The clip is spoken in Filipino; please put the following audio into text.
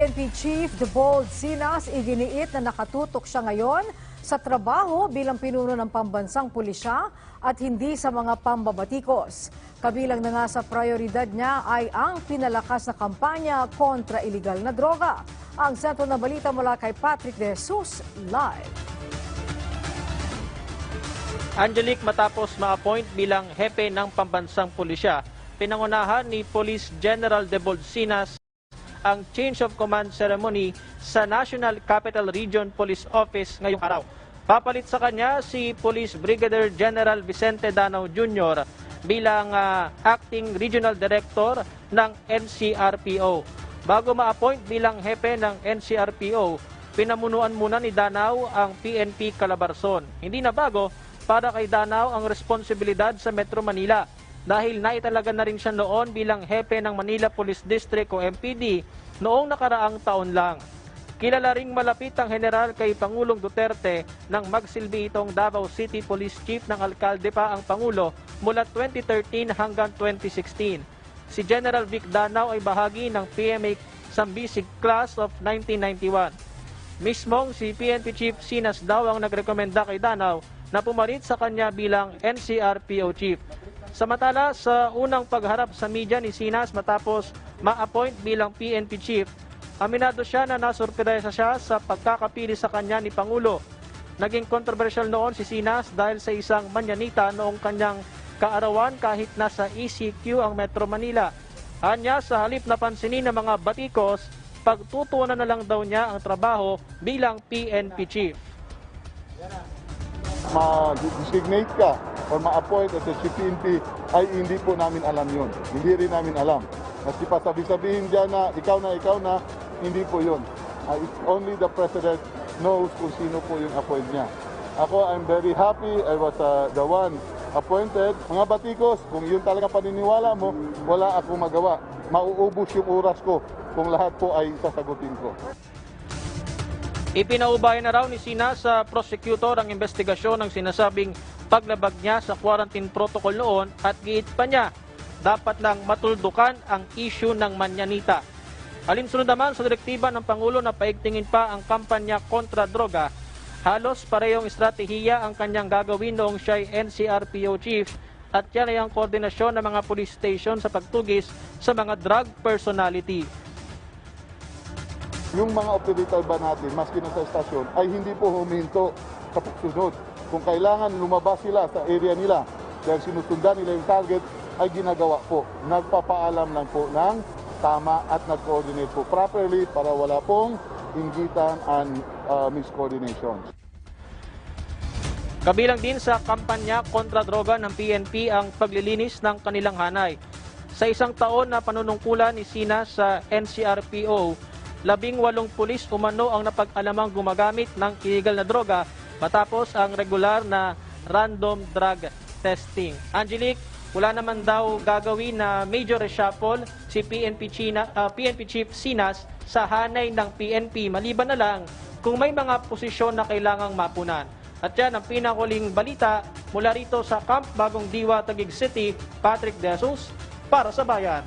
PNP Chief Debold Sinas iginiit na nakatutok siya ngayon sa trabaho bilang pinuno ng pambansang pulisya at hindi sa mga pambabatikos. Kabilang na nga sa prioridad niya ay ang pinalakas na kampanya kontra iligal na droga. Ang sentro na balita mula kay Patrick De Jesus, live. Angelique, matapos ma-appoint bilang hepe ng pambansang pulisya, pinangunahan ni Police General Debold Sinas ang change of command ceremony sa National Capital Region Police Office ngayong araw. Papalit sa kanya si Police Brigadier General Vicente Danao Jr. bilang Acting Regional Director ng NCRPO. Bago ma-appoint bilang hepe ng NCRPO, pinamunuan muna ni Danao ang PNP Calabarzon. Hindi na bago para kay Danao ang responsibilidad sa Metro Manila dahil naitalaga na rin siya noon bilang hepe ng Manila Police District o MPD noong nakaraang taon lang. Kilala ring malapit ang general kay Pangulong Duterte nang magsilbi itong Davao City Police Chief ng alkalde pa ang Pangulo mula 2013 hanggang 2016. Si General Vic Danao ay bahagi ng PMA Sambisig Class of 1991. Mismong si PNP Chief Sinas daw ang nagrekomenda kay Danao na pumalit sa kanya bilang NCRPO Chief. Samantala, sa unang pagharap sa media ni Sinas matapos ma-appoint bilang PNP Chief, aminado siya na nasurpresa siya sa pagkakapili sa kanya ni Pangulo. Naging kontrobersyal noon si Sinas dahil sa isang manyanita noong kanyang kaarawan kahit nasa ECQ ang Metro Manila. Anya, sa halip na pansinin ng mga batikos, pagtutuunan na lang daw niya ang trabaho bilang PNP Chief. Ma-designate ka or ma-appoint as a PNP ay hindi po namin alam yun. Hindi rin namin alam. Maski pa sabi-sabihin dyan na ikaw na, hindi po yun. It's only the President knows kung sino po yung appoint niya. Ako, I'm very happy. I was the one appointed. Mga batikos, kung yun talaga paniniwala mo, wala akong magawa. Mauubos yung oras ko kung lahat po ay sasagutin ko. Ipinaubayan na raw ni Sinas sa prosecutor ang investigasyon ng sinasabing paglabag niya sa quarantine protocol noon at giit pa niya, dapat lang matuldukan ang issue ng manyanita. Alinsunod naman sa direktiba ng Pangulo na paigtingin pa ang kampanya kontra droga, halos parehong estratehiya ang kanyang gagawin noong siya'y NCRPO Chief at yan ay ang koordinasyon ng mga police station sa pagtugis sa mga drug personality. Yung mga operator ba natin, maski na sa estasyon, ay hindi po huminto sa pagsunod. Kung kailangan lumabas sila sa area nila dahil sinusundan nila yung target, ay ginagawa po. Nagpapaalam lang po ng tama at nag-coordinate po properly para wala pong inggitan and miscoordination. Kabilang din sa kampanya kontra droga ng PNP ang paglilinis ng kanilang hanay. Sa isang taon na panunungkulan ni Sinas sa NCRPO, 18 pulis umano ang napag-alamang gumagamit ng illegal na droga matapos ang regular na random drug testing. Angelique, wala naman daw gagawin na major reshuffle si PNP Chief Sinas sa hanay ng PNP maliban na lang kung may mga posisyon na kailangang mapunan. At yan ang pinakuling balita mula rito sa Camp Bagong Diwa, Taguig City. Patrick De Jesus para sa Bayan.